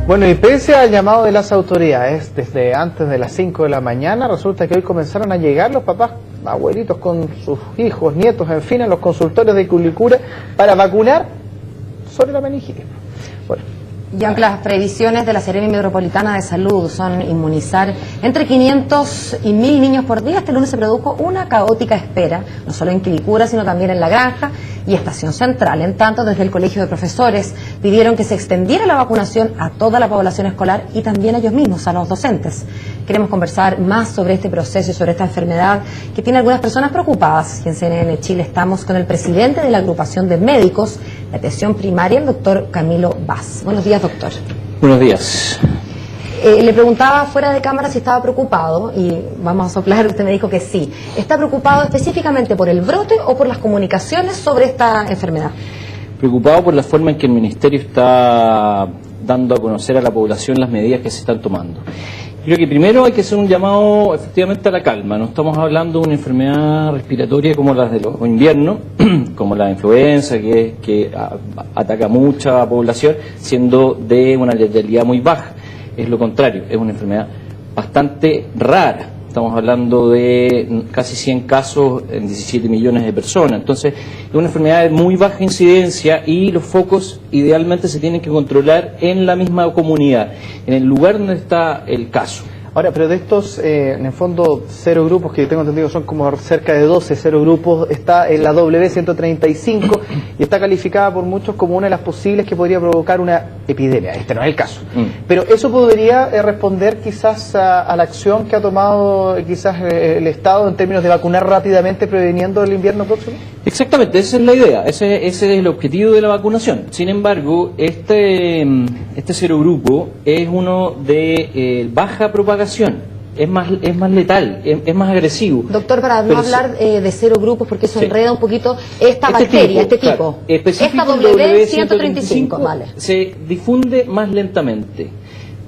Bueno, y pese al llamado de las autoridades desde antes de las 5 de la mañana, resulta que hoy comenzaron a llegar los papás, abuelitos con sus hijos, nietos, en fin, a los consultorios de Quilicura para vacunar sobre la meningitis. Bueno, y aunque las previsiones de la Seremi Metropolitana de Salud son inmunizar entre 500 y 1000 niños por día, este lunes se produjo una caótica espera, no solo en Quilicura, sino también en La Granja y Estación Central. En tanto, desde el Colegio de Profesores pidieron que se extendiera la vacunación a toda la población escolar y también a ellos mismos, a los docentes. Queremos conversar más sobre este proceso y sobre esta enfermedad que tiene algunas personas preocupadas. Y en CNN Chile estamos con el presidente de la agrupación de médicos de atención primaria, el doctor Camilo Vaz. Buenos días, doctor. Buenos días. Le preguntaba fuera de cámara si estaba preocupado, y vamos a soplar, usted me dijo que sí. ¿Está preocupado específicamente por el brote o por las comunicaciones sobre esta enfermedad? Preocupado por la forma en que el Ministerio está dando a conocer a la población las medidas que se están tomando. Creo que primero hay que hacer un llamado efectivamente a la calma. No estamos hablando de una enfermedad respiratoria como las de los inviernos, como la influenza, que ataca a mucha población, siendo de una letalidad muy baja. Es lo contrario, es una enfermedad bastante rara. Estamos hablando de casi 100 casos en 17 millones de personas. Entonces, es una enfermedad de muy baja incidencia y los focos idealmente se tienen que controlar en la misma comunidad, en el lugar donde está el caso. Ahora, pero de estos, en el fondo, 0 grupos, que yo tengo entendido son como cerca de 12, 0 grupos, está en la W135 y está calificada por muchos como una de las posibles que podría provocar una epidemia. Este no es el caso. Pero eso podría responder quizás a la acción que ha tomado quizás el Estado en términos de vacunar rápidamente preveniendo el invierno próximo. Exactamente, esa es la idea, ese es el objetivo de la vacunación. Sin embargo, este 0 grupo es uno de baja propagación, es más letal, es más agresivo. Doctor, para no hablar de 0 grupos, porque eso enreda un poquito esta bacteria, este tipo. Específico, esta W135, vale. Se difunde más lentamente,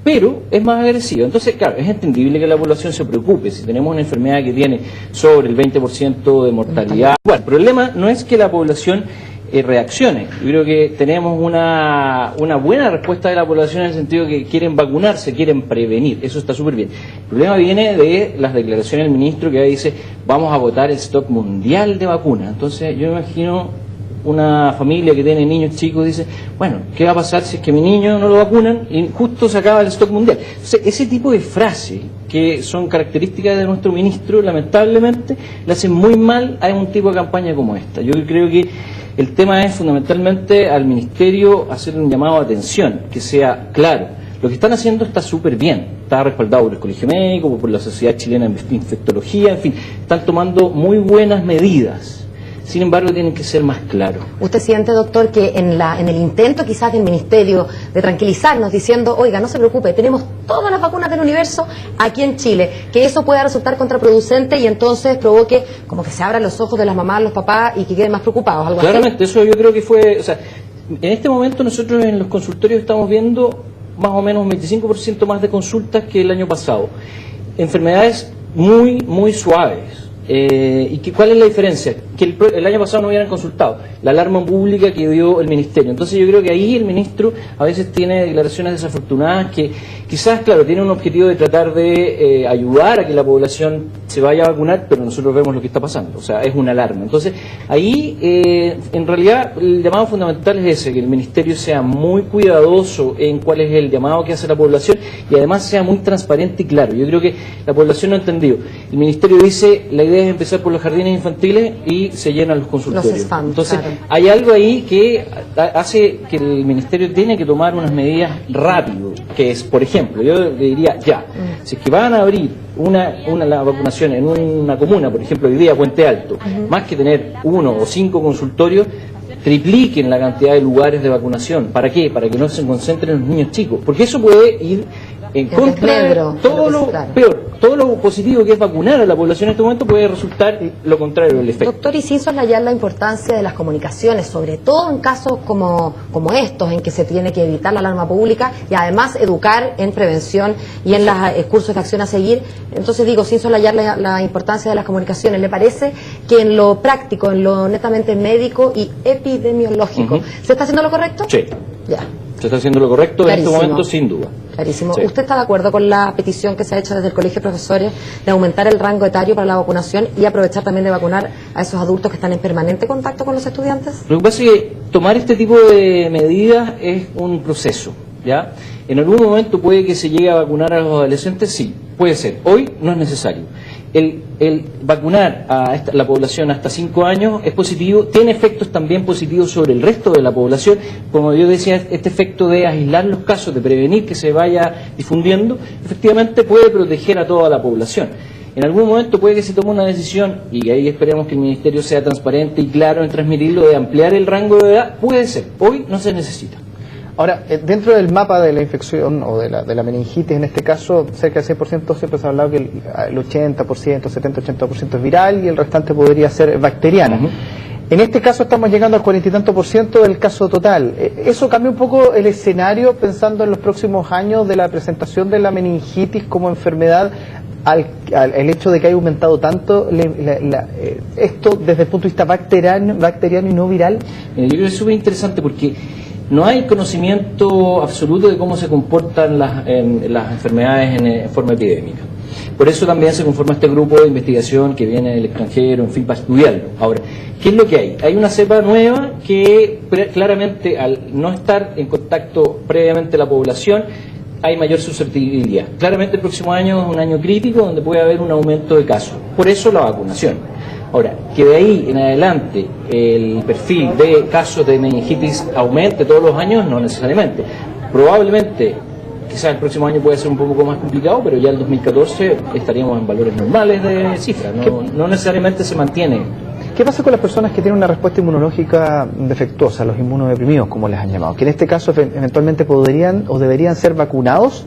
pero es más agresivo. Entonces, claro, es entendible que la población se preocupe. Si tenemos una enfermedad que tiene sobre el 20% de mortalidad. Bueno, el problema no es que la población reaccione. Yo creo que tenemos una buena respuesta de la población en el sentido que quieren vacunarse, quieren prevenir. Eso está súper bien. El problema viene de las declaraciones del ministro que dice vamos a agotar el stock mundial de vacunas. Entonces, yo me imagino una familia que tiene niños chicos dice, bueno, ¿qué va a pasar si es que mi niño no lo vacunan y justo se acaba el stock mundial? Entonces, ese tipo de frases que son características de nuestro ministro, lamentablemente, le hacen muy mal a un tipo de campaña como esta. Yo creo que el tema es fundamentalmente al ministerio hacer un llamado de atención, que sea claro. Lo que están haciendo está súper bien, está respaldado por el Colegio Médico, por la Sociedad Chilena de Infectología, en fin, están tomando muy buenas medidas. Sin embargo, tienen que ser más claros. ¿Usted siente, doctor, que en el intento quizás del Ministerio de tranquilizarnos diciendo, oiga, no se preocupe, tenemos todas las vacunas del universo aquí en Chile, que eso pueda resultar contraproducente y entonces provoque como que se abran los ojos de las mamás, los papás y que queden más preocupados? ¿Algo Claramente, así? eso yo creo que fue, o sea, en este momento nosotros en los consultorios estamos viendo más o menos un 25% más de consultas que el año pasado. Enfermedades muy suaves. ¿Cuál es la diferencia? Que el año pasado no hubieran consultado, la alarma pública que dio el Ministerio. Entonces yo creo que ahí el ministro a veces tiene declaraciones desafortunadas que quizás, claro, tiene un objetivo de tratar de ayudar a que la población se vaya a vacunar, pero nosotros vemos lo que está pasando, o sea, es una alarma. Entonces ahí, en realidad, el llamado fundamental es ese, que el Ministerio sea muy cuidadoso en cuál es el llamado que hace la población y además sea muy transparente y claro. Yo creo que la población no ha entendido. El Ministerio dice, la idea es empezar por los jardines infantiles y se llenan los consultorios. Los spam, entonces, claro. hay algo ahí que hace que el Ministerio tiene que tomar unas medidas rápido, que es, por ejemplo, yo le diría ya, si es que van a abrir la vacunación en una comuna, por ejemplo, hoy día Puente Alto, más que tener 1 o 5 consultorios, tripliquen la cantidad de lugares de vacunación. ¿Para qué? Para que no se concentren los niños chicos, porque eso puede ir en contra de todo lo peor, todo lo positivo que es vacunar a la población en este momento puede resultar lo contrario del efecto. Doctor, y sin soslayar la importancia de las comunicaciones, sobre todo en casos como estos, en que se tiene que evitar la alarma pública y además educar en prevención y en los cursos de acción a seguir. Entonces digo, sin soslayar la importancia de las comunicaciones, ¿le parece que en lo práctico, en lo netamente médico y epidemiológico, se está haciendo lo correcto? Sí. Ya. Se está haciendo lo correcto en este Clarísimo. momento, sin duda. Clarísimo. Sí. ¿Usted está de acuerdo con la petición que se ha hecho desde el Colegio de Profesores de aumentar el rango etario para la vacunación y aprovechar también de vacunar a esos adultos que están en permanente contacto con los estudiantes? Lo que pasa es que tomar este tipo de medidas es un proceso, ¿ya? En algún momento puede que se llegue a vacunar a los adolescentes, sí, puede ser. Hoy no es necesario. El vacunar a la población hasta 5 años es positivo, tiene efectos también positivos sobre el resto de la población, como yo decía, este efecto de aislar los casos, de prevenir que se vaya difundiendo, efectivamente puede proteger a toda la población. En algún momento puede que se tome una decisión, y ahí esperemos que el Ministerio sea transparente y claro en transmitirlo, de ampliar el rango de edad, puede ser, hoy no se necesita. Ahora, dentro del mapa de la infección o de la meningitis, en este caso, cerca del 100% siempre se ha hablado que el 80%, 70-80% es viral y el restante podría ser bacteriana. En este caso estamos llegando al 40 y tanto % del caso total. ¿Eso cambia un poco el escenario pensando en los próximos años de la presentación de la meningitis como enfermedad? El hecho de que haya aumentado tanto esto desde el punto de vista bacteriano y no viral. Yo creo que es súper interesante porque no hay conocimiento absoluto de cómo se comportan las enfermedades en forma epidémica. Por eso también se conforma este grupo de investigación que viene del extranjero, en fin, para estudiarlo. Ahora, ¿qué es lo que hay? Hay una cepa nueva que claramente, al no estar en contacto previamente la población, hay mayor susceptibilidad. Claramente el próximo año es un año crítico donde puede haber un aumento de casos. Por eso la vacunación. Ahora, que de ahí en adelante el perfil de casos de meningitis aumente todos los años, no necesariamente. Probablemente, quizás el próximo año puede ser un poco más complicado, pero ya el 2014 estaríamos en valores normales de cifras, no necesariamente se mantiene. ¿Qué pasa con las personas que tienen una respuesta inmunológica defectuosa, los inmunodeprimidos, como les han llamado? Que en este caso eventualmente podrían o deberían ser vacunados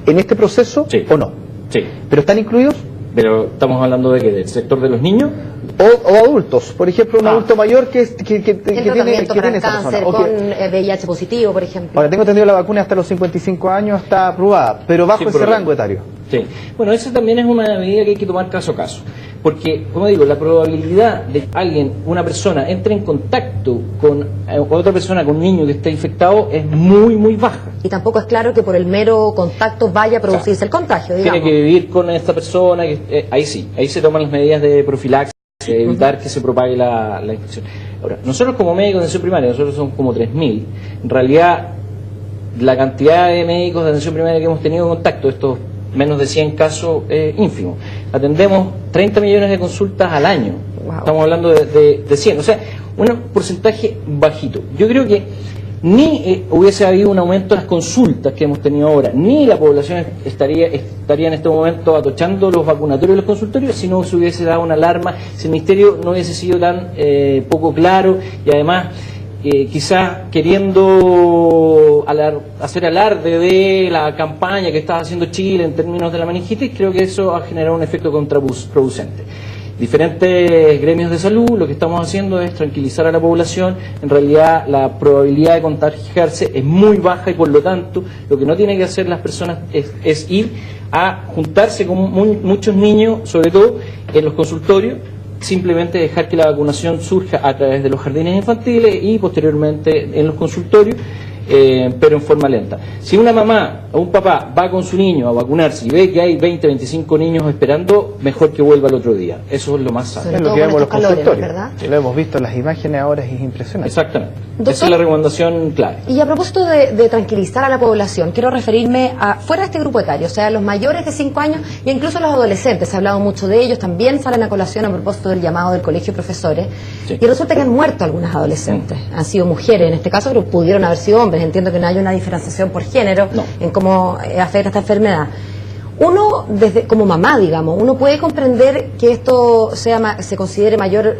en este proceso, sí, o no. Sí. ¿Pero están incluidos? Pero estamos hablando de que del sector de los niños o adultos, por ejemplo, un adulto mayor que tiene para esa cáncer, persona. con VIH positivo, por ejemplo. Ahora, tengo entendido la vacuna hasta los 55 años está aprobada, pero bajo ese rango etario. Sí. Bueno, esa también es una medida que hay que tomar caso a caso. Porque, como digo, la probabilidad de que alguien, una persona, entre en contacto con otra persona, con un niño que esté infectado, es muy, muy baja. Y tampoco es claro que por el mero contacto vaya a producirse el contagio, digamos. Tiene que vivir con esta persona, ahí sí, ahí se toman las medidas de profilaxis, de evitar que se propague la infección. Ahora, nosotros como médicos de atención primaria, nosotros somos como 3.000, en realidad la cantidad de médicos de atención primaria que hemos tenido contacto, estos menos de 100 casos, ínfimo. Atendemos 30 millones de consultas al año. Wow. Estamos hablando de 100. O sea, un porcentaje bajito. Yo creo que ni hubiese habido un aumento de las consultas que hemos tenido ahora, ni la población estaría en este momento atochando los vacunatorios y los consultorios si no se hubiese dado una alarma, si el Ministerio no hubiese sido tan poco claro y además quizás queriendo hacer alarde de la campaña que estaba haciendo Chile en términos de la meningitis, creo que eso ha generado un efecto contraproducente. Diferentes gremios de salud lo que estamos haciendo es tranquilizar a la población. En realidad la probabilidad de contagiarse es muy baja y por lo tanto lo que no tienen que hacer las personas es ir a juntarse con muchos niños, sobre todo en los consultorios, simplemente dejar que la vacunación surja a través de los jardines infantiles y posteriormente en los consultorios, pero en forma lenta. Si una mamá o un papá va con su niño a vacunarse y ve que hay 20, 25 niños esperando, mejor que vuelva el otro día. Eso es lo más sano. Es lo que vemos en los consultorios, ¿verdad? Lo hemos visto en las imágenes ahora, es impresionante. Exactamente. Doctor, esa es la recomendación clave. Y a propósito de tranquilizar a la población, quiero referirme a fuera de este grupo etario, o sea, los mayores de 5 años e incluso los adolescentes. Se ha hablado mucho de ellos, también salen a colación a propósito del llamado del Colegio de Profesores. Sí. Y resulta que han muerto algunas adolescentes. Han sido mujeres en este caso, pero pudieron haber sido hombres. Entiendo que no hay una diferenciación por género en cómo afecta esta enfermedad. Uno, como mamá, digamos, uno puede comprender que esto se considere mayor,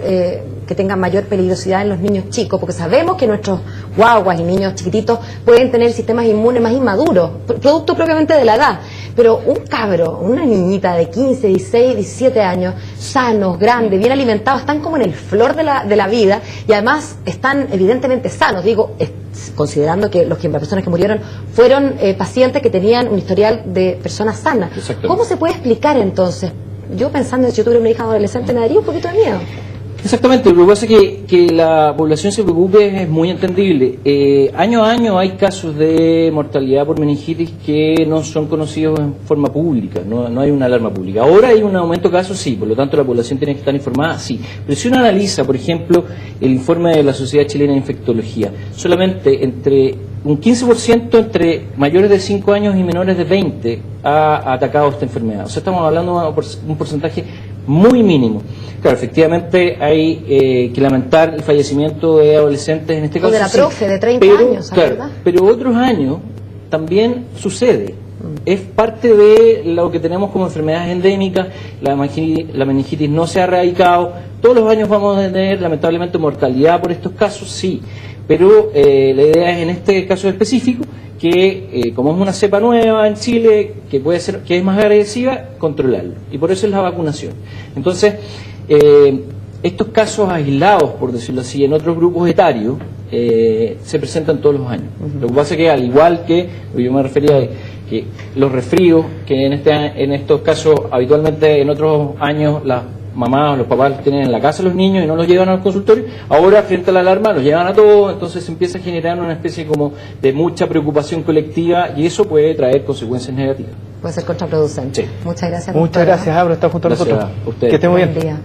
que tenga mayor peligrosidad en los niños chicos, porque sabemos que nuestros guaguas y niños chiquititos pueden tener sistemas inmunes más inmaduros, producto propiamente de la edad. Pero un cabro, una niñita de 15, 16, 17 años, sanos, grandes, bien alimentados, están como en el flor de la vida y además están evidentemente sanos, digo, considerando que las personas que murieron fueron pacientes que tenían un historial de personas sanas. ¿Cómo se puede explicar entonces? Yo pensando, si yo tuviera una hija adolescente me daría un poquito de miedo. Exactamente, lo que pasa es que la población se preocupe es muy entendible. Año a año hay casos de mortalidad por meningitis que no son conocidos en forma pública, no hay una alarma pública. Ahora hay un aumento de casos, sí, por lo tanto la población tiene que estar informada, sí. Pero si uno analiza, por ejemplo, el informe de la Sociedad Chilena de Infectología, solamente entre un 15% entre mayores de 5 años y menores de 20 ha atacado esta enfermedad. O sea, estamos hablando de un porcentaje muy mínimo. Claro, efectivamente hay que lamentar el fallecimiento de adolescentes en este caso. O de la profe de 30 años, claro, ¿verdad? pero otros años también sucede. Es parte de lo que tenemos como enfermedades endémicas. La meningitis no se ha erradicado. Todos los años vamos a tener, lamentablemente, mortalidad por estos casos, sí. Pero la idea es, en este caso específico, que como es una cepa nueva en Chile, que puede ser, que es más agresiva, controlarlo. Y por eso es la vacunación. Entonces, estos casos aislados, por decirlo así, en otros grupos etarios, se presentan todos los años. Lo que pasa es que, al igual que, yo me refería a que los resfríos, que en estos casos, habitualmente en otros años, las mamás o los papás tienen en la casa a los niños y no los llevan al consultorio, ahora frente a la alarma los llevan a todos, entonces se empieza a generar una especie como de mucha preocupación colectiva y eso puede traer consecuencias negativas. Puede ser contraproducente. Sí. Muchas gracias. Muchas doctora. gracias, Abro, está junto a Gracias nosotros. a ustedes. Que esté muy bien. Buen día.